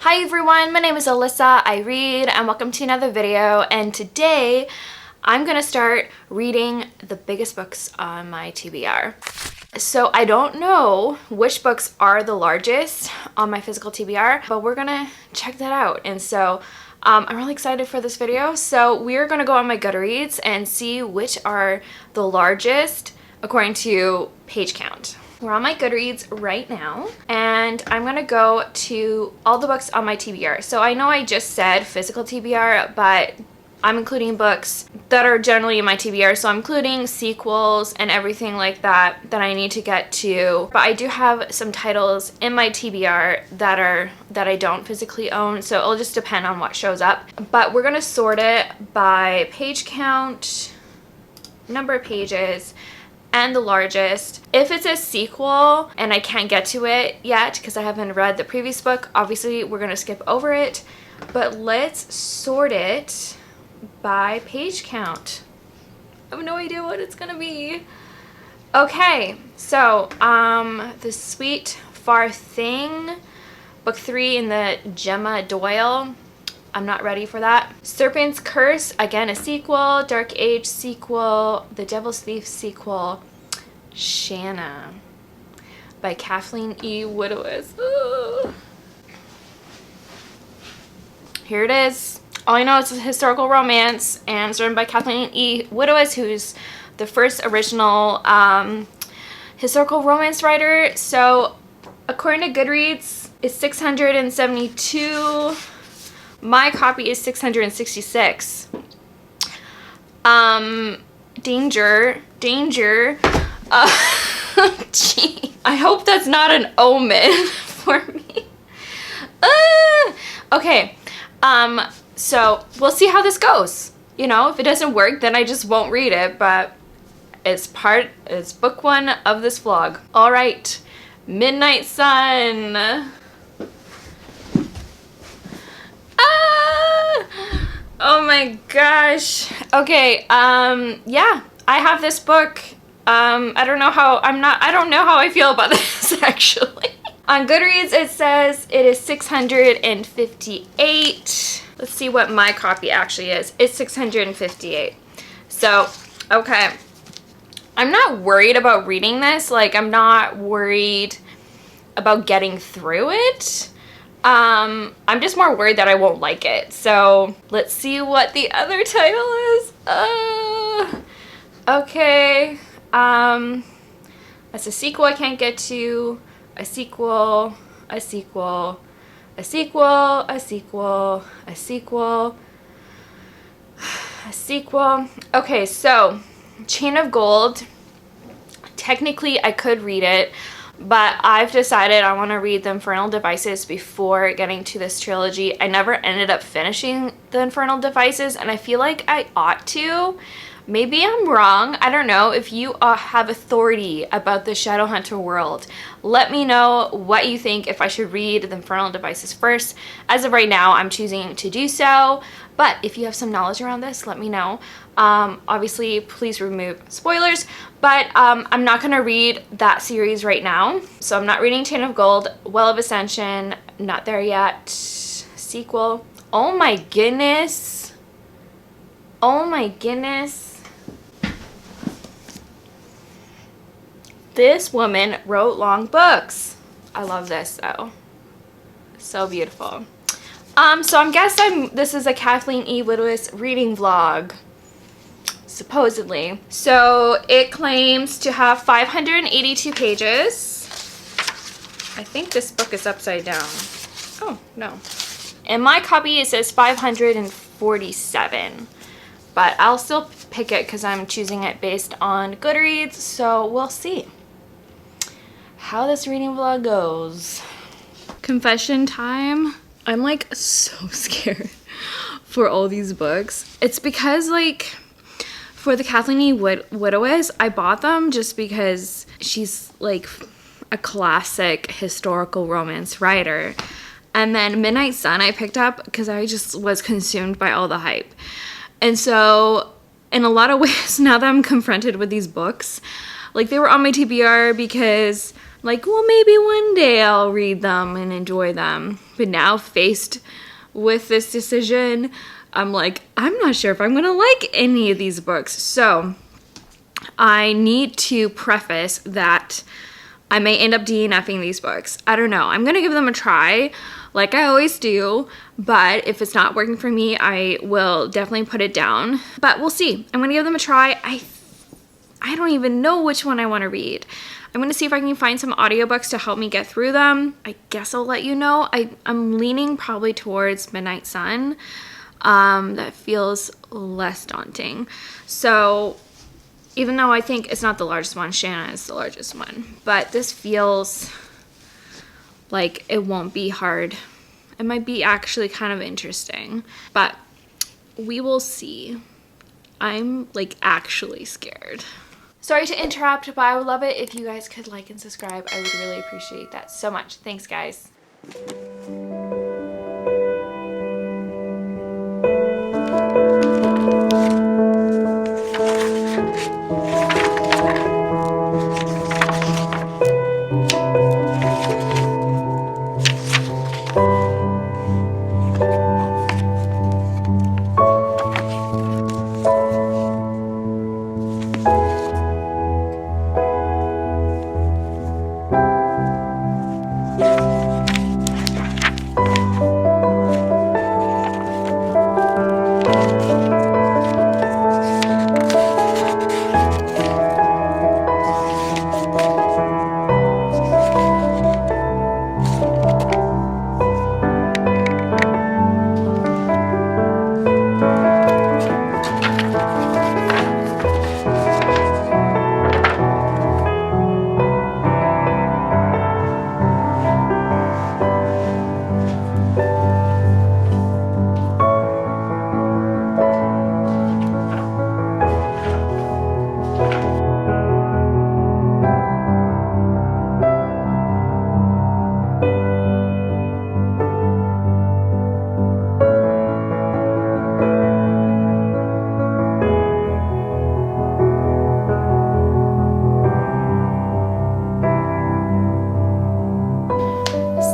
Hi everyone, my name is Alyssa, I read, and welcome to another video. And today I'm gonna start reading the biggest books on my TBR. So I don't know which books are the largest on my physical TBR, but we're gonna check that out. And so I'm really excited for this video. So we're gonna go on my Goodreads and see which are the largest according to page count. We're on my Goodreads right now, and I'm gonna go to all the books on my TBR. So I know I just said physical TBR, but I'm including books that are generally in my TBR. So I'm including sequels and everything like that that I need to get to. But I do have some titles in my TBR that I don't physically own. So it'll just depend on what shows up. But we're gonna sort it by page count, number of pages, and the largest. If it's a sequel and I can't get to it yet because I haven't read the previous book, obviously we're gonna skip over it, but let's sort it by page count. I have no idea what it's gonna be. Okay, so The Sweet Far Thing, book 3 in the Gemma Doyle. I'm not ready for that. Serpent's Curse, again a sequel. Dark Age sequel. The Devil's Thief sequel. Shanna by Kathleen E. Woodowitz. Ooh. Here it is. All I know is it's a historical romance and it's written by Kathleen E. Woodowitz, who's the first original historical romance writer. So according to Goodreads, it's 672. My copy is 666. Danger. Gee. I hope that's not an omen for me. Okay. So we'll see how this goes. You know, if it doesn't work, then I just won't read it, but it's book 1 of this vlog. All right. Midnight Sun. Oh my gosh. Okay, yeah, I have this book. I don't know how I feel about this actually. On Goodreads it says it is 658. Let's see what my copy actually is. It's 658. So, okay. I'm not worried about reading this. Like, I'm not worried about getting through it. I'm just more worried that I won't like it. So let's see what the other title is. Okay. That's a sequel I can't get to. A sequel. A sequel. A sequel. A sequel. A sequel. A sequel. Okay, so Chain of Gold. Technically, I could read it, but I've decided I want to read The Infernal Devices before getting to this trilogy. I never ended up finishing The Infernal Devices, and I feel like I ought to. Maybe I'm wrong. I don't know. If you have authority about the Shadowhunter world, let me know what you think, if I should read The Infernal Devices first. As of right now, I'm choosing to do so, but if you have some knowledge around this, let me know. Obviously, please remove spoilers, but I'm not going to read that series right now. So I'm not reading Chain of Gold. Well of Ascension, not there yet. Sequel. Oh my goodness. Oh my goodness. This woman wrote long books. I love this though. So beautiful. So I'm guessing this is a Kathleen E. Woodowitz reading vlog. Supposedly. So it claims to have 582 pages. I think this book is upside down. Oh, no. In my copy it says 547. But I'll still pick it because I'm choosing it based on Goodreads. So we'll see how this reading vlog goes. Confession time. I'm like so scared for all these books. It's because like for the Kathleen E. Woodowitz, I bought them just because she's like a classic historical romance writer. And then Midnight Sun I picked up because I just was consumed by all the hype. And so in a lot of ways, now that I'm confronted with these books, like they were on my TBR because Like, well, maybe one day I'll read them and enjoy them. But now, faced with this decision, I'm like, I'm not sure if I'm gonna like any of these books. So I need to preface that I may end up DNFing these books. I don't know. I'm gonna give them a try, like I always do. But if it's not working for me, I will definitely put it down. But we'll see. I'm gonna give them a try. I don't even know which one I want to read. I'm going to see if I can find some audiobooks to help me get through them. I guess I'll let you know. I'm leaning probably towards Midnight Sun. That feels less daunting. So even though I think it's not the largest one, Shanna is the largest one. But this feels like it won't be hard. It might be actually kind of interesting. But we will see. I'm like actually scared. Sorry to interrupt, but I would love it if you guys could like and subscribe. I would really appreciate that so much. Thanks, guys.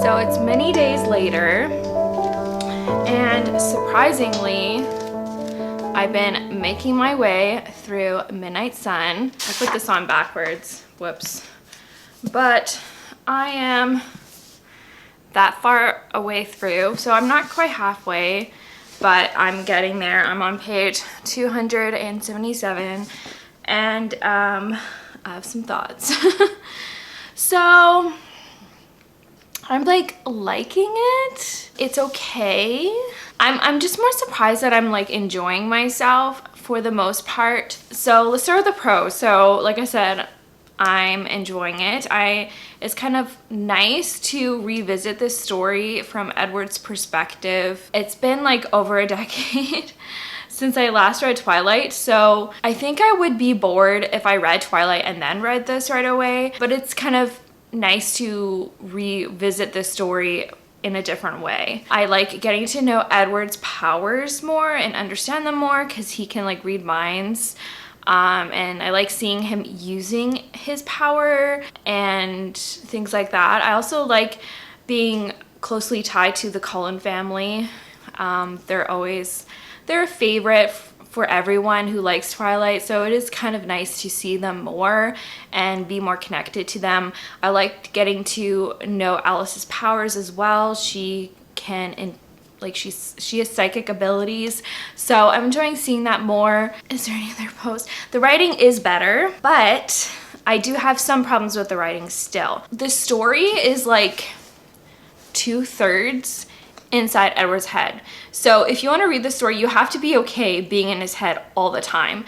So it's many days later, and surprisingly, I've been making my way through Midnight Sun. I put this on backwards, whoops. But I am that far away through, so I'm not quite halfway, but I'm getting there. I'm on page 277, and I have some thoughts. So I'm like liking it. It's okay. I'm just more surprised that I'm like enjoying myself for the most part. So let's start with the pros. So like I said, I'm enjoying it. It's kind of nice to revisit this story from Edward's perspective. It's been like over a decade since I last read Twilight, so I think I would be bored if I read Twilight and then read this right away, but it's kind of nice to revisit this story in a different way. I like getting to know Edward's powers more and understand them more because he can like read minds. And I like seeing him using his power and things like that. I also like being closely tied to the Cullen family. They're a favorite for everyone who likes Twilight, so it is kind of nice to see them more and be more connected to them. I liked getting to know Alice's powers as well. She can, she has psychic abilities, so I'm enjoying seeing that more. Is there any other post? The writing is better, but I do have some problems with the writing still. The story is like 2/3 inside Edward's head. So if you want to read the story, you have to be okay being in his head all the time.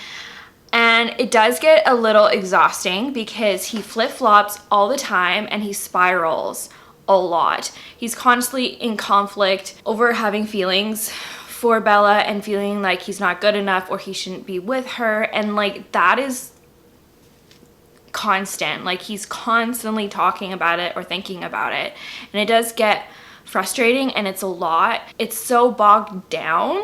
And it does get a little exhausting because he flip-flops all the time and he spirals a lot. He's constantly in conflict over having feelings for Bella and feeling like he's not good enough or he shouldn't be with her, and like that is constant. Like he's constantly talking about it or thinking about it, and it does get frustrating, and it's a lot. It's so bogged down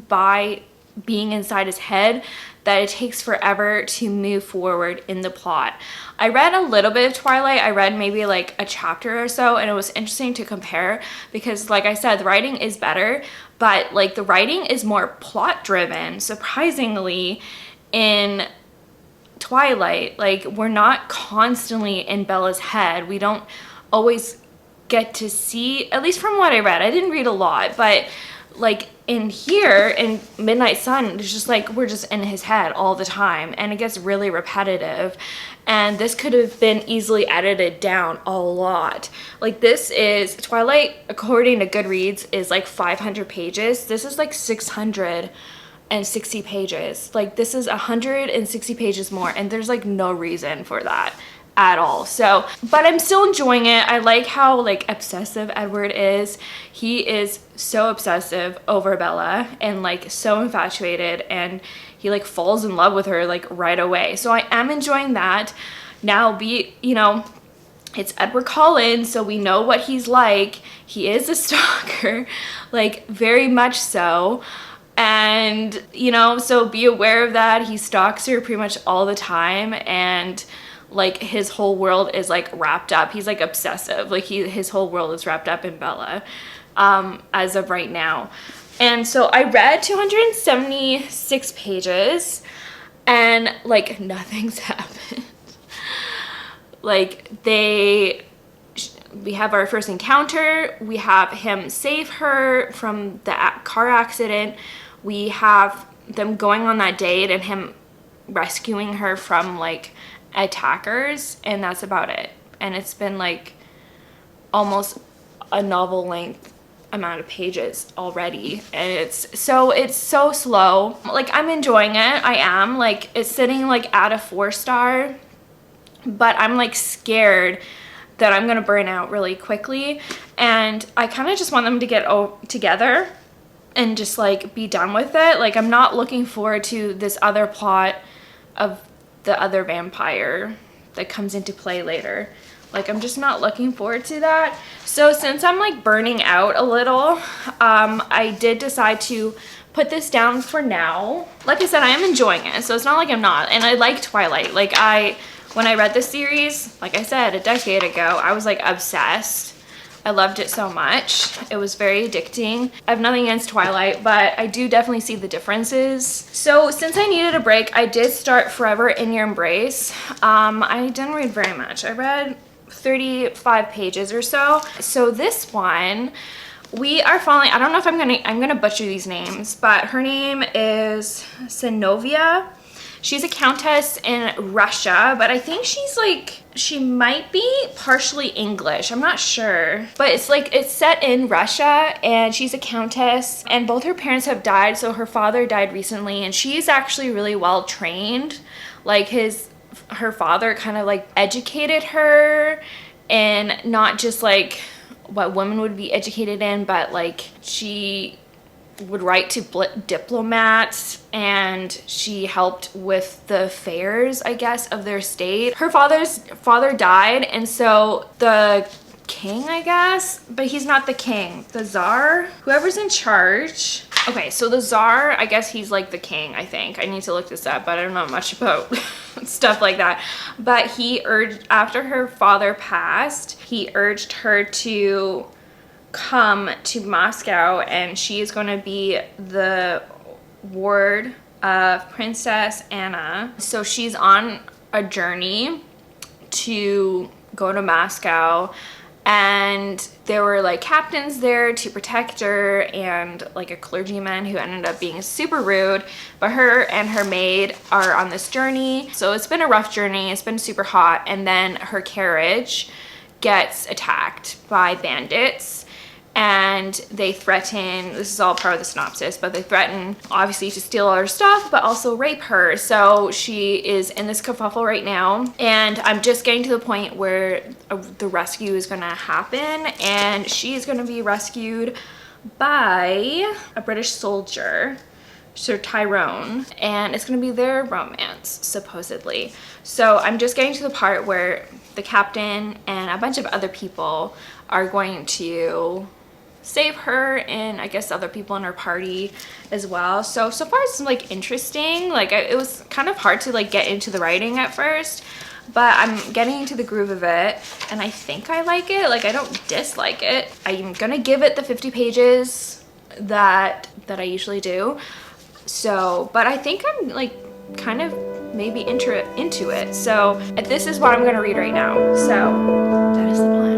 by being inside his head that it takes forever to move forward in the plot. I read a little bit of Twilight. I read maybe like a chapter or so, and it was interesting to compare because, like I said, the writing is better, but like the writing is more plot driven, surprisingly, in Twilight. Like, we're not constantly in Bella's head. We don't always get to see, at least from what I read. I didn't read a lot, but like in here in Midnight Sun, it's just like we're just in his head all the time, and it gets really repetitive. And this could have been easily edited down a lot. Like, this is Twilight, according to Goodreads, is like 500 pages. This is like 660 pages. Like, this is 160 pages more, and there's like no reason for that at all. So, but I'm still enjoying it. I like how like obsessive Edward is. He is so obsessive over Bella and like so infatuated, and he like falls in love with her like right away. So I am enjoying that. Now, you know, it's Edward Cullen, so we know what he's like. He is a stalker, like very much so. And, you know, so be aware of that. He stalks her pretty much all the time, and like his whole world is like wrapped up. He's like obsessive. Like his whole world is wrapped up in Bella as of right now. And so I read 276 pages, and like nothing's happened. Like we have our first encounter. We have him save her from the car accident. We have them going on that date and him rescuing her from like attackers, and that's about it. And it's been like almost a novel length amount of pages already, and it's so slow. Like, I'm enjoying it. I am. Like, it's sitting like at a 4-star, but I'm like scared that I'm gonna burn out really quickly, and I kind of just want them to get together and just like be done with it. Like, I'm not looking forward to this other plot of the other vampire that comes into play later. Like, I'm just not looking forward to that. So since I'm like burning out a little, I did decide to put this down for now. Like I said, I am enjoying it, so it's not like I'm not. And I like Twilight. Like, when I read this series, like I said, a decade ago, I was like obsessed. I loved it so much. It was very addicting. I have nothing against Twilight, but I do definitely see the differences. So since I needed a break, I did start Forever in Your Embrace. I didn't read very much. I read 35 pages or so. So this one, we are following, I don't know if I'm gonna butcher these names, but her name is Sinovia. She's a countess in Russia, but I think she might be partially English. I'm not sure. But it's set in Russia, and she's a countess, and both her parents have died. So her father died recently, and she's actually really well trained. Like, her father kind of like educated her, and not just like what women would be educated in, but like she would write to diplomats, and she helped with the affairs, I guess, of their state. Her father died, and so the king, I guess, but he's not the king, the czar, whoever's in charge. Okay, so the czar, I guess he's like the king, I think. I need to look this up, but I don't know much about stuff like that. But after her father passed, he urged her to come to Moscow, and she is going to be the ward of Princess Anna. So she's on a journey to go to Moscow, and there were like captains there to protect her, and like a clergyman who ended up being super rude. But her and her maid are on this journey. So it's been a rough journey. It's been super hot, and then her carriage gets attacked by bandits. And they threaten, this is all part of the synopsis, but they threaten obviously to steal all her stuff, but also rape her. So she is in this kerfuffle right now, and I'm just getting to the point where the rescue is gonna happen, and she is gonna be rescued by a British soldier, Sir Tyrone, and it's gonna be their romance, supposedly. So I'm just getting to the part where the captain and a bunch of other people are going to save her and I guess other people in her party as well. So far it's like interesting. Like it was kind of hard to like get into the writing at first, but I'm getting into the groove of it and I think I like it. Like I don't dislike it. I'm gonna give it the 50 pages that I usually do. So, but I think I'm like kind of maybe into it. So this is what I'm gonna read right now. So that is the plan.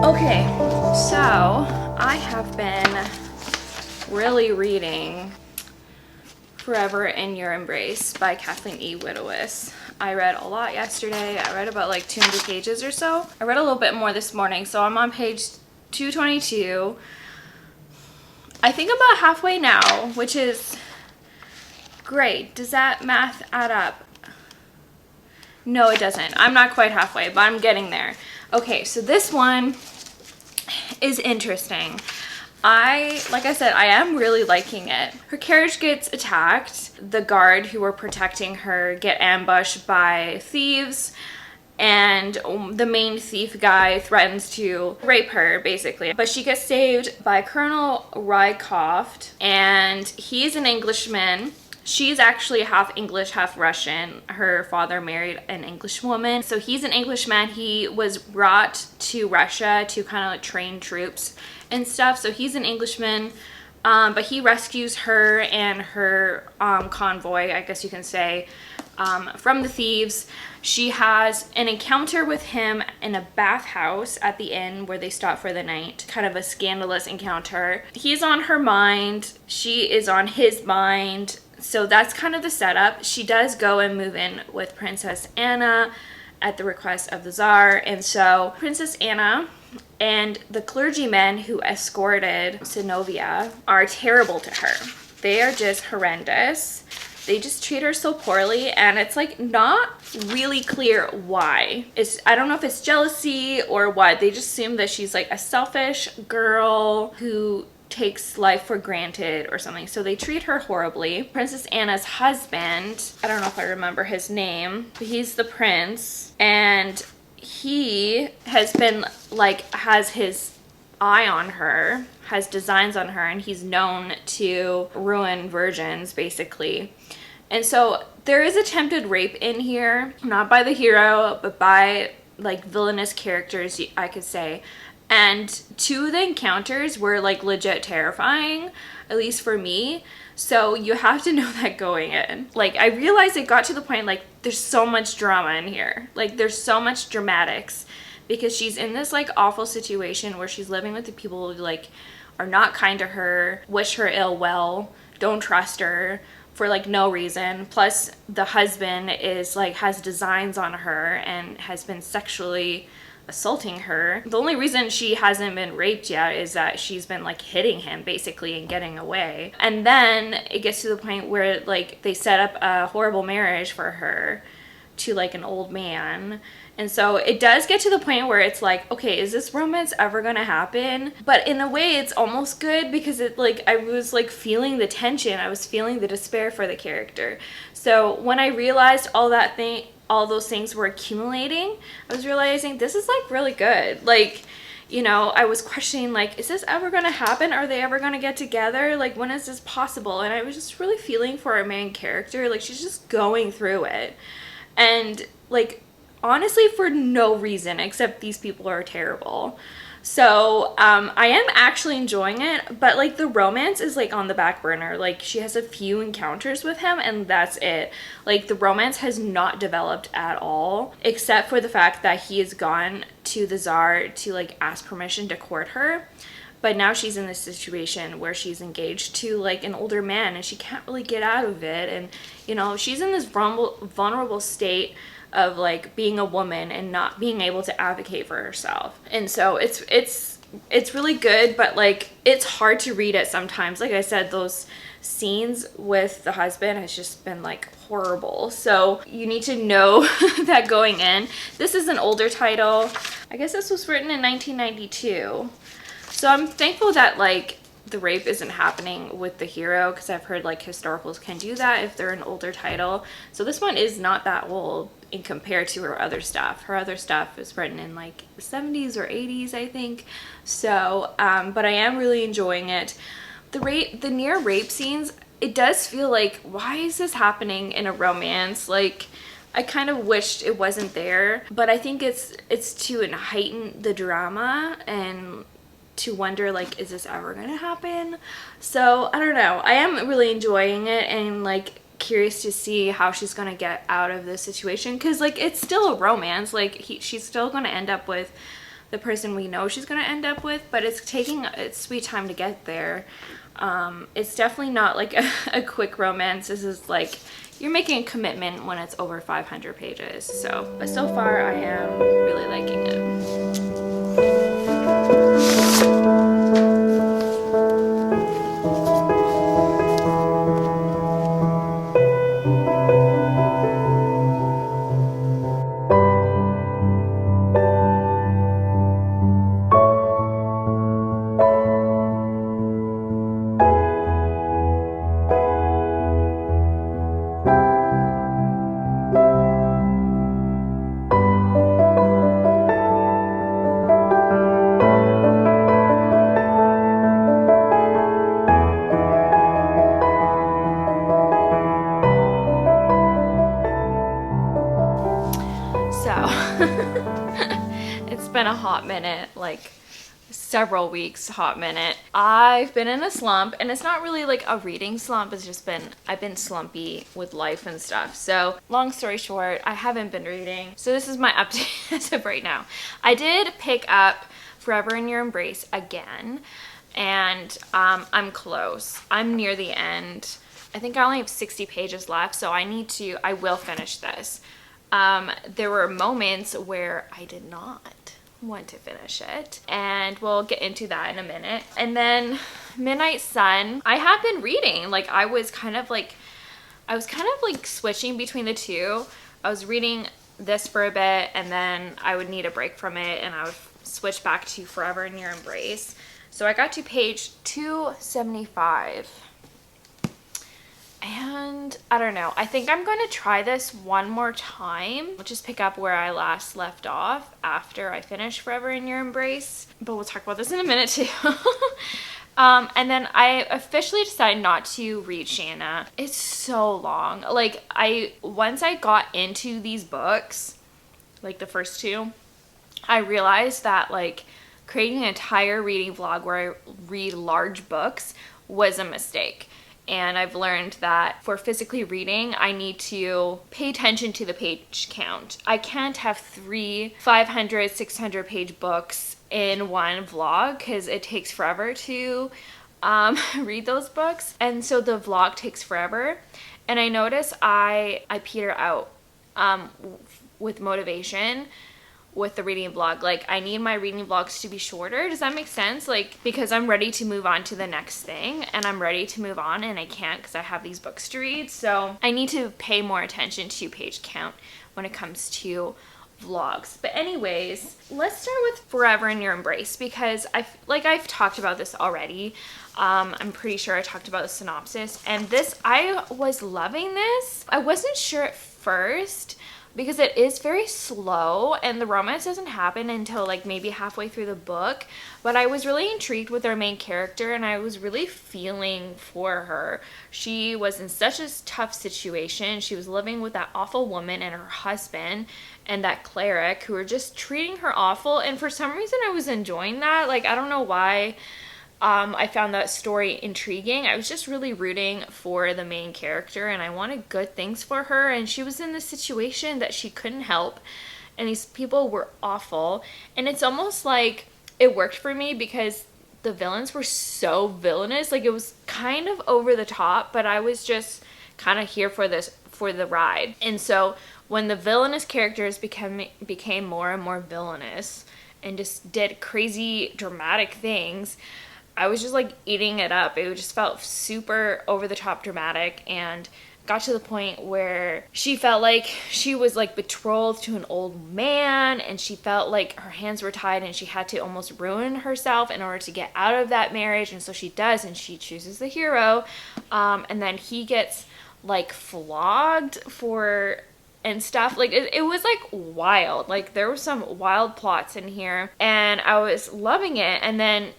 Okay, so I have been really reading Forever in Your Embrace by Kathleen E. Widowis. I read a lot yesterday. I read about like 200 pages or so. I read a little bit more this morning, so I'm on page 222. I think about halfway now, which is great. Does that math add up? No, it doesn't. I'm not quite halfway, but I'm getting there. Okay, so this one is interesting. Like I said, I am really liking it. Her carriage gets attacked. The guard who were protecting her get ambushed by thieves, and the main thief guy threatens to rape her, basically. But she gets saved by Colonel Rycroft, and he's an Englishman. She's actually half English, half Russian. Her father married an English woman. So he's an Englishman. He was brought to Russia to kind of like train troops and stuff. So he's an Englishman, but he rescues her and her convoy, I guess you can say, from the thieves. She has an encounter with him in a bathhouse at the inn where they stop for the night. Kind of a scandalous encounter. He's on her mind. She is on his mind. So that's kind of the setup. She does go and move in with Princess Anna at the request of the Tsar. And so Princess Anna and the clergymen who escorted Zinovia are terrible to her. They are just horrendous. They just treat her so poorly, and it's like not really clear why. I don't know if it's jealousy or what. They just assume that she's like a selfish girl who takes life for granted or something. So they treat her horribly. Princess Anna's husband, I don't know if I remember his name, but he's the prince, and he has been like, has his eye on her, has designs on her, and he's known to ruin virgins, basically. And so there is attempted rape in here, not by the hero, but by like villainous characters, I could say. And two of the encounters were like legit terrifying, at least for me. So you have to know that going in. Like, I realized it got to the point like there's so much drama in here. Like there's so much dramatics because she's in this like awful situation where she's living with the people who like are not kind to her, wish her ill well, don't trust her for like no reason. Plus the husband is like has designs on her and has been sexually assaulting her. The only reason she hasn't been raped yet is that she's been like hitting him basically and getting away. And then it gets to the point where like they set up a horrible marriage for her to like an old man, And so it does get to the point where it's like, okay, is this romance ever gonna happen? But in a way, it's almost good because it like I was like feeling the tension. I was feeling the despair for the character. So when I realized all those things were accumulating, I was realizing this is like really good. Like, you know, I was questioning like, is this ever gonna happen? Are they ever gonna get together? Like, when is this possible? And I was just really feeling for our main character. Like, she's just going through it. And like, honestly, for no reason except these people are terrible. So I am actually enjoying it, but like the romance is like on the back burner. Like, she has a few encounters with him and that's it. Like, the romance has not developed at all, except for the fact that he has gone to the Tsar to like ask permission to court her. But now she's in this situation where she's engaged to like an older man and she can't really get out of it. And, you know, she's in this vulnerable state of like being a woman and not being able to advocate for herself. And so it's really good, but like it's hard to read it sometimes. Like I said, those scenes with the husband has just been like horrible. So you need to know that going in. This is an older title. I guess this was written in 1992. So I'm thankful that like the rape isn't happening with the hero, because I've heard like historicals can do that if they're an older title. So this one is not that old in compared to her other stuff. Her other stuff is written in like the 70s or 80s, I think. So, but I am really enjoying it. The near rape scenes, it does feel like, why is this happening in a romance? Like, I kind of wished it wasn't there, but I think it's to heighten the drama and to wonder like, is this ever gonna happen? So I don't know. I am really enjoying it and like curious to see how she's gonna get out of this situation, because like it's still a romance. Like she's still gonna end up with the person we know she's gonna end up with, but it's taking its sweet time to get there. It's definitely not like a quick romance. This is like, you're making a commitment when it's over 500 pages. So, but so far I am really liking it. It's been a hot minute, like several weeks, hot minute. I've been in a slump, and it's not really like a reading slump, it's just been, I've been slumpy with life and stuff. So long story short, I haven't been reading. So this is my update as of right now. I did pick up Forever in Your Embrace again, and I'm close. I'm near the end. I think I only have 60 pages left, so I will finish this. There were moments where I did not want to finish it, and we'll get into that in a minute. And then Midnight Sun, I have been reading. Like, I was kind of like switching between the two. I was reading this for a bit, and then I would need a break from it, and I would switch back to Forever in Your Embrace. So I got to page 275. And I don't know, I think I'm going to try this one more time. I'll just pick up where I last left off after I finish Forever in Your Embrace. But we'll talk about this in a minute too. And then I officially decided not to read Shanna. It's so long. Like, once I got into these books, like the first two, I realized that like creating an entire reading vlog where I read large books was a mistake. And I've learned that for physically reading, I need to pay attention to the page count. I can't have 3 500, 600 page books in one vlog because it takes forever to read those books. And so the vlog takes forever. And I notice I peter out with motivation with the reading vlog. Like, I need my reading vlogs to be shorter. Does that make sense? Like, because I'm ready to move on to the next thing, and I'm ready to move on, and I can't because I have these books to read. So I need to pay more attention to page count when it comes to vlogs. But anyways, let's start with Forever in Your Embrace, because I've talked about this already. I'm pretty sure I talked about the synopsis, and I was loving this. I wasn't sure at first because it is very slow and the romance doesn't happen until like maybe halfway through the book, but I was really intrigued with our main character and I was really feeling for her. She was in such a tough situation. She was living with that awful woman and her husband and that cleric who were just treating her awful, and for some reason I was enjoying that. Like, I don't know why. I found that story intriguing. I was just really rooting for the main character and I wanted good things for her, and she was in this situation that she couldn't help and these people were awful, and it's almost like it worked for me because the villains were so villainous. Like, it was kind of over the top, but I was just kind of here for the ride. And so when the villainous characters became more and more villainous and just did crazy dramatic things, I was just like eating it up. It just felt super over the top dramatic, and got to the point where she felt like she was like betrothed to an old man, and she felt like her hands were tied and she had to almost ruin herself in order to get out of that marriage. And so she does, and she chooses the hero, and then he gets like flogged and stuff. Like, it was like wild. Like, there were some wild plots in here and I was loving it. And then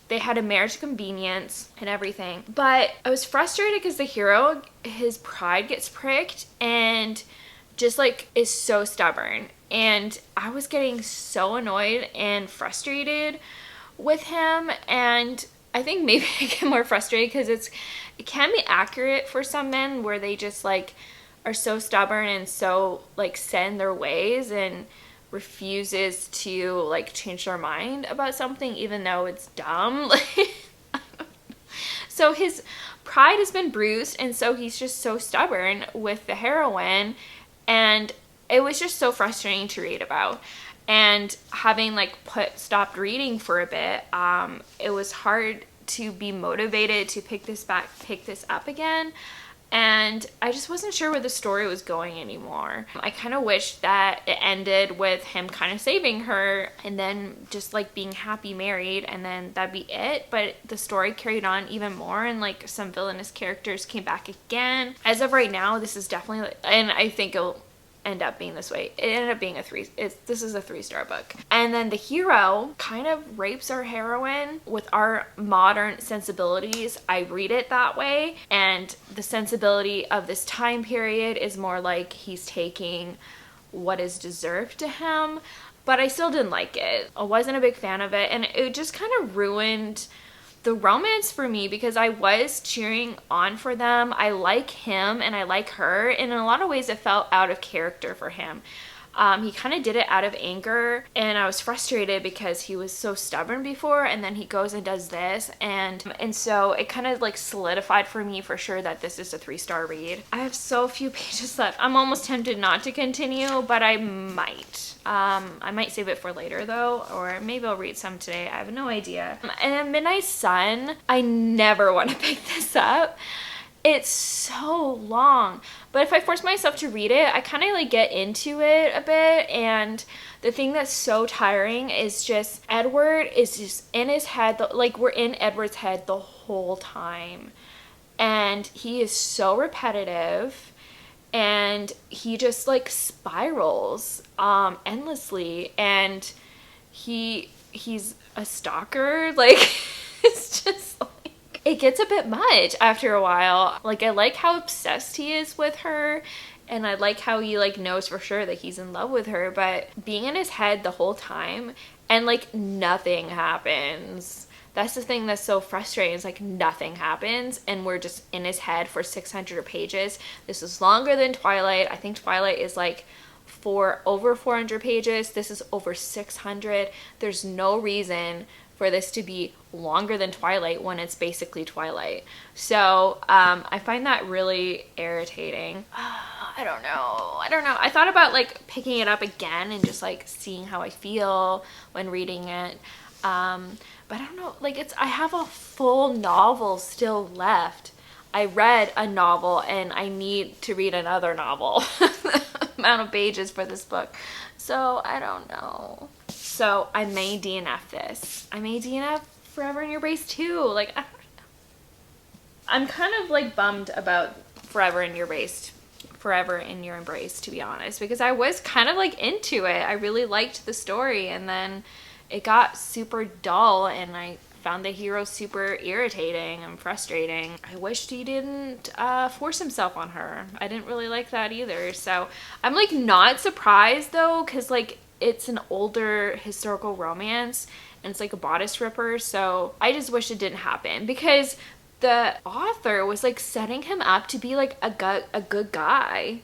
they had a marriage convenience and everything. But I was frustrated because the hero, his pride gets pricked and just like is so stubborn. And I was getting so annoyed and frustrated with him. And I think maybe I get more frustrated because it can be accurate for some men where they just like are so stubborn and so like set in their ways and refuses to like change their mind about something even though it's dumb. So his pride has been bruised, and so he's just so stubborn with the heroine, and it was just so frustrating to read about. And having like stopped reading for a bit, it was hard to be motivated to pick this up again. And I just wasn't sure where the story was going anymore. I kind of wished that it ended with him kind of saving her and then just like being happy married, and then that'd be it. But the story carried on even more, and like some villainous characters came back again. As of right now, this is definitely, and I think it'll end up being this way. It ended up being this is a 3-star book. And then the hero kind of rapes our heroine with our modern sensibilities. I read it that way, and the sensibility of this time period is more like he's taking what is deserved to him, but I still didn't like it. I wasn't a big fan of it, and it just kind of ruined the romance for me because I was cheering on for them. I like him and I like her, and in a lot of ways it felt out of character for him. He kind of did it out of anger, and I was frustrated because he was so stubborn before, and then he goes and does this, and so it kind of like solidified for me for sure that this is a 3-star read. I have so few pages left. I'm almost tempted not to continue, but I might. I might save it for later though, or maybe I'll read some today. I have no idea. And then Midnight Sun, I never want to pick this up. It's so long, but if I force myself to read it, I kind of like get into it a bit. And the thing that's so tiring is just Edward is just in his head, like we're in Edward's head the whole time, and he is so repetitive, and he just like spirals endlessly, and he's a stalker. Like, it's just like, it gets a bit much after a while. Like, I like how obsessed he is with her, and I like how he like knows for sure that he's in love with her, but being in his head the whole time and like nothing happens. That's the thing that's so frustrating. It's like nothing happens and we're just in his head for 600 pages. This is longer than Twilight. I think Twilight is like over 400 pages. This is over 600. There's no reason for this to be longer than Twilight when it's basically Twilight. So I find that really irritating. I don't know. I thought about like picking it up again and just like seeing how I feel when reading it. But I don't know, like I have a full novel still left. I read a novel and I need to read another novel. amount of pages for this book. So I don't know. So I may DNF this. I may DNF Forever in Your Embrace too. Like, I'm kind of like bummed about Forever in Your Embrace, to be honest, because I was kind of like into it. I really liked the story, and then it got super dull, and I found the hero super irritating and frustrating. I wished he didn't force himself on her. I didn't really like that either. So I'm like not surprised though, because like it's an older historical romance and it's like a bodice ripper. So I just wish it didn't happen, because the author was like setting him up to be like a good guy.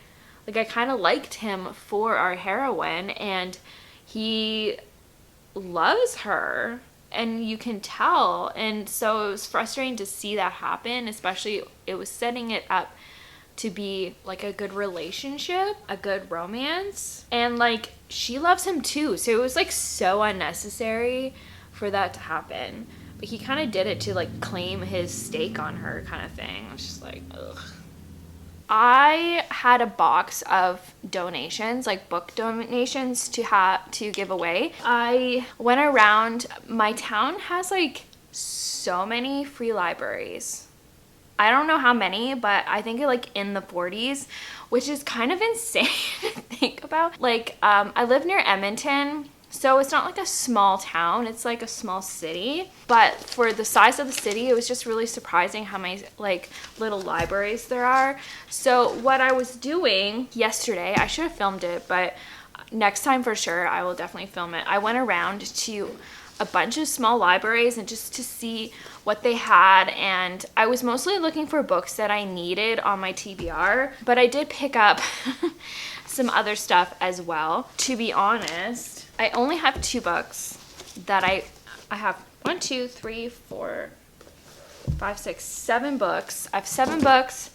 Like I kind of liked him for our heroine, and he loves her, and you can tell. And so it was frustrating to see that happen, especially it was setting it up to be like a good relationship, a good romance, and like she loves him too. So it was like so unnecessary for that to happen. But he kind of did it to like claim his stake on her, kind of thing. I was just like, ugh. I had a box of donations, like book donations to give away. I went around. My town has like so many free libraries. I don't know how many, but I think like in the 40s, which is kind of insane to think about. Like, I live near Edmonton, so it's not like a small town, it's like a small city. But for the size of the city, it was just really surprising how many like little libraries there are. So what I was doing yesterday, I should have filmed it, but next time for sure, I will definitely film it. I went around to a bunch of small libraries and just to see what they had, and I was mostly looking for books that I needed on my TBR, but I did pick up some other stuff as well. To be honest, I only have 2 books that I have 1, 2, 3, 4, 5, 6, 7 books. I have 7 books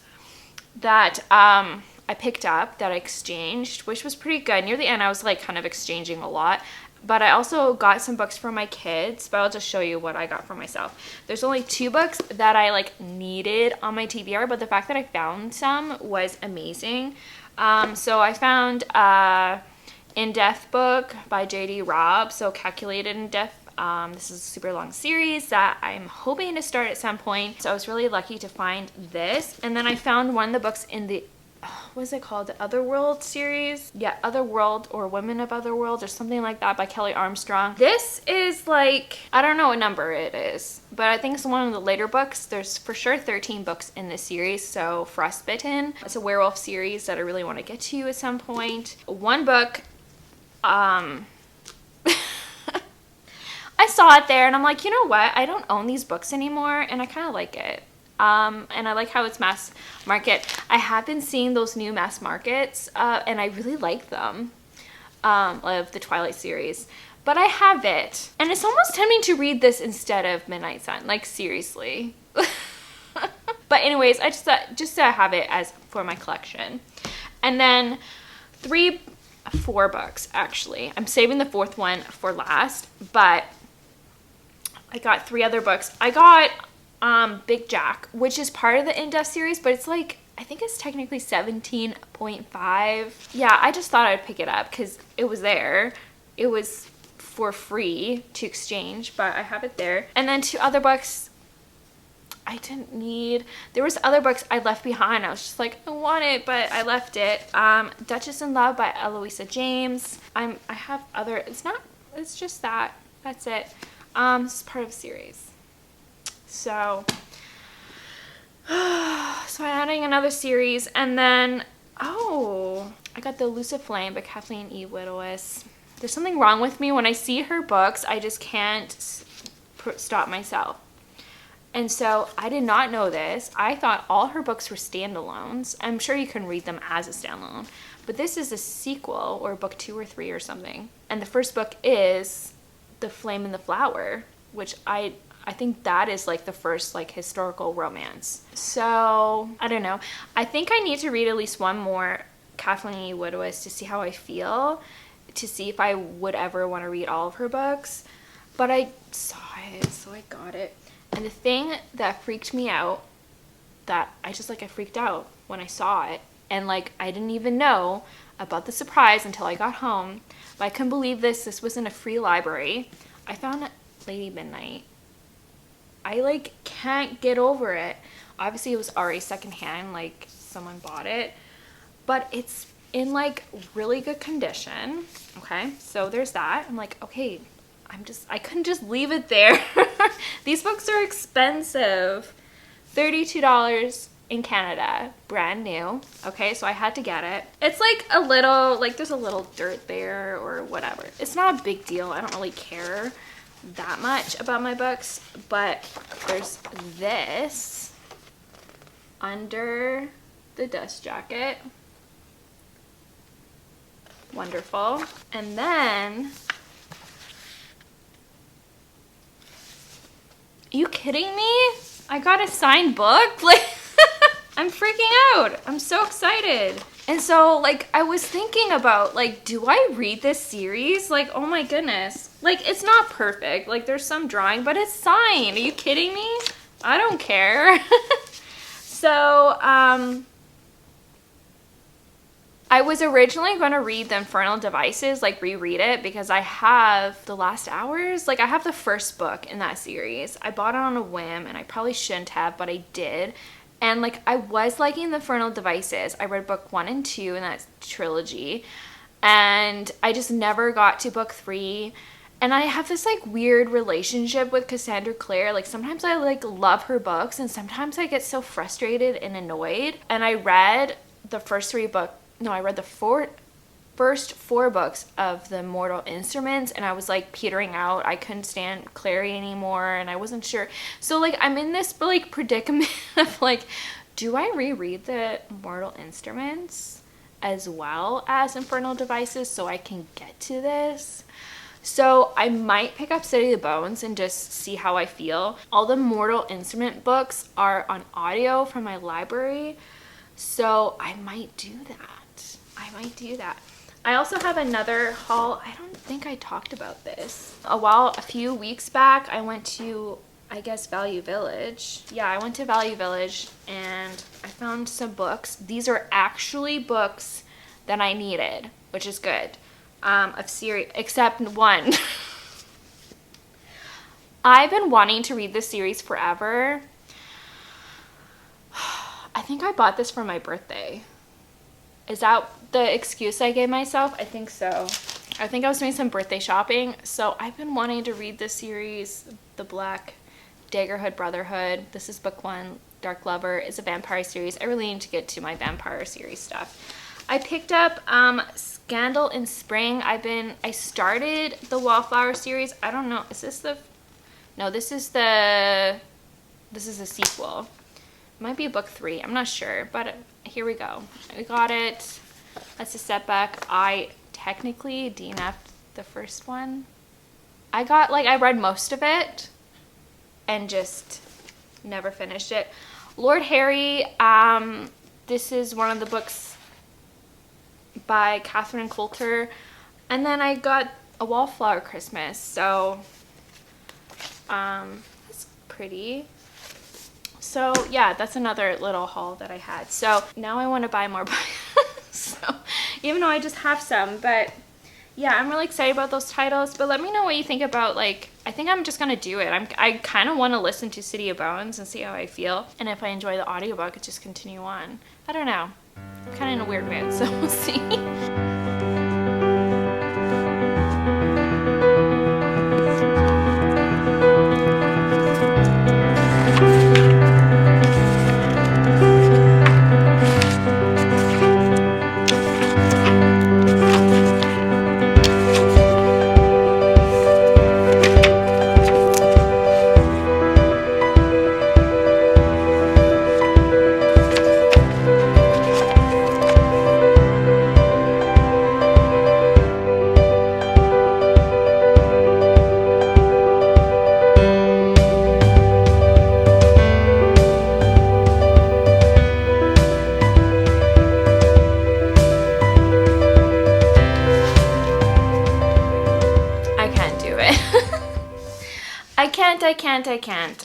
that I picked up, that I exchanged, which was pretty good. Near the end, I was like kind of exchanging a lot. But I also got some books for my kids, but I'll just show you what I got for myself. There's only 2 books that I like needed on my TBR, but the fact that I found some was amazing. So I found In Death book by J.D. Robb, so Calculated in Death. This is a super long series that I'm hoping to start at some point. So I was really lucky to find this. And then I found one of the books in the what is it called? The Otherworld series? Yeah, Otherworld, or Women of Otherworld, or something like that, by Kelly Armstrong. This is like, I don't know what number it is, but I think it's one of the later books. There's for sure 13 books in this series. So Frostbitten, it's a werewolf series that I really want to get to at some point. One book, I saw it there and I'm like, you know what? I don't own these books anymore, and I kind of like it. And I like how it's mass market. I have been seeing those new mass markets, and I really like them, of the Twilight series. But I have it, and it's almost tempting to read this instead of Midnight Sun, like seriously. But anyways, I just thought, just to have it as for my collection. And then 4 books, actually. I'm saving the 4th one for last, but I got 3 other books. I got Big Jack, which is part of the In Death series, but it's like, I think it's technically 17.5. Yeah, I just thought I'd pick it up because it was there. It was for free to exchange, but I have it there. And then 2 other books I didn't need. There was other books I left behind. I was just like, I want it, but I left it. Duchess in Love by Eloisa James. I have other, it's just that. That's it. This is part of a series. So I'm adding another series, and then, I got The Elusive Flame by Kathleen E. Widowis. There's something wrong with me. When I see her books, I just can't stop myself. And so I did not know this. I thought all her books were standalones. I'm sure you can read them as a standalone, but this is a sequel, or book 2 or 3 or something. And the first book is The Flame and the Flower, which I think that is like the first like historical romance. So I don't know. I think I need to read at least one more Kathleen E. Widowis to see how I feel, to see if I would ever want to read all of her books. But I saw it, so I got it. And the thing that freaked me out, that I freaked out when I saw it, and like I didn't even know about the surprise until I got home. But I couldn't believe this. This was in a free library. I found Lady Midnight. I like can't get over it. Obviously it was already secondhand, like someone bought it, but it's in like really good condition. Okay, so there's that. I'm like, okay, I couldn't just leave it there. These books are expensive. $32 in Canada, brand new. Okay, so I had to get it. It's like a little, like there's a little dirt there or whatever. It's not a big deal. I don't really care that much about my books, but there's this under the dust jacket. Wonderful. And then, are you kidding me? I got a signed book? Like, I'm freaking out. I'm so excited. And so, like, I was thinking about, like, do I read this series? Like, oh my goodness. Like, it's not perfect. Like, there's some drawing, but it's signed. Are you kidding me? I don't care. So, I was originally going to read The Infernal Devices, like reread it, because I have The Last Hours. Like, I have the first book in that series. I bought it on a whim, and I probably shouldn't have, but I did. And, like, I was liking The Infernal Devices. I read book 1 and 2 in that trilogy, and I just never got to book 3. And I have this, like, weird relationship with Cassandra Clare. Like, sometimes I, like, love her books, and sometimes I get so frustrated and annoyed. And I read the first 3 books. No, I read the first 4 books of the Mortal Instruments, and I was like petering out. I couldn't stand Clary anymore, and I wasn't sure. So like I'm in this like predicament of like, do I reread the Mortal Instruments as well as Infernal Devices so I can get to this? So I might pick up City of the Bones and just see how I feel. All the Mortal Instrument books are on audio from my library, so I might do that. I also have another haul. I don't think I talked about this. A few weeks back, I went to, I guess, Value Village. Yeah, I went to Value Village and I found some books. These are actually books that I needed, which is good. Of series, except one. I've been wanting to read this series forever. I think I bought this for my birthday. Is that the excuse I gave myself? I think so. I think I was doing some birthday shopping. So I've been wanting to read this series, The Black Daggerhood Brotherhood. This is book 1. Dark Lover is a vampire series. I really need to get to my vampire series stuff. I picked up Scandal in Spring. I started the Wallflower series. I don't know. Is this the... No, this is the sequel. It might be book 3. I'm not sure, but here we go. We got it. That's a setback. I technically DNF'd the first one. I read most of it and just never finished it. Lord Harry, this is one of the books by Catherine Coulter. And then I got a Wallflower Christmas, so it's pretty. So yeah, that's another little haul that I had. So now I want to buy more books. So even though I just have some, but yeah, I'm really excited about those titles. But let me know what you think about, like, I think I'm just gonna do it. I kind of want to listen to City of Bones and see how I feel. And if I enjoy the audiobook, just continue on. I don't know. I'm kind of in a weird mood, so we'll see.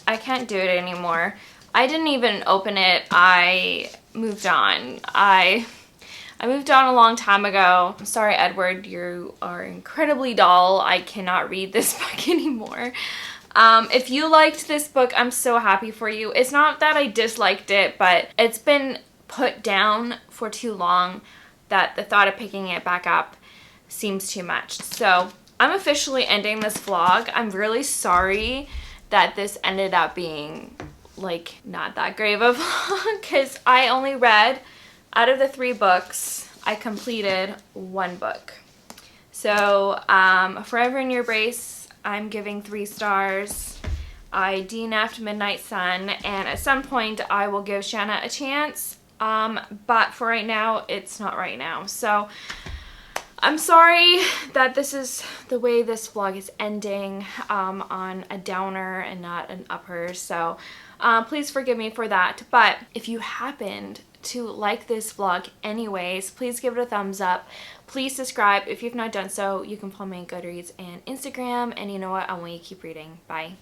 I can't do it anymore. I didn't even open it. I moved on. I I moved on a long time ago. I'm sorry, Edward, you are incredibly dull. I cannot read this book anymore. If you liked this book, I'm so happy for you. It's not that I disliked it, but it's been put down for too long that the thought of picking it back up seems too much. So I'm officially ending this vlog. I'm really sorry that this ended up being like not that great of a vlog because I only read, out of the 3 books, I completed 1 book. So Forever in Your Brace, I'm giving 3 stars. I DNF'd Midnight Sun, and at some point I will give Shanna a chance, but for right now, it's not right now. So I'm sorry that this is the way this vlog is ending, on a downer and not an upper. So please forgive me for that. But if you happened to like this vlog anyways, please give it a thumbs up. Please subscribe. If you've not done so, you can follow me on Goodreads and Instagram. And you know what? I want you to keep reading. Bye.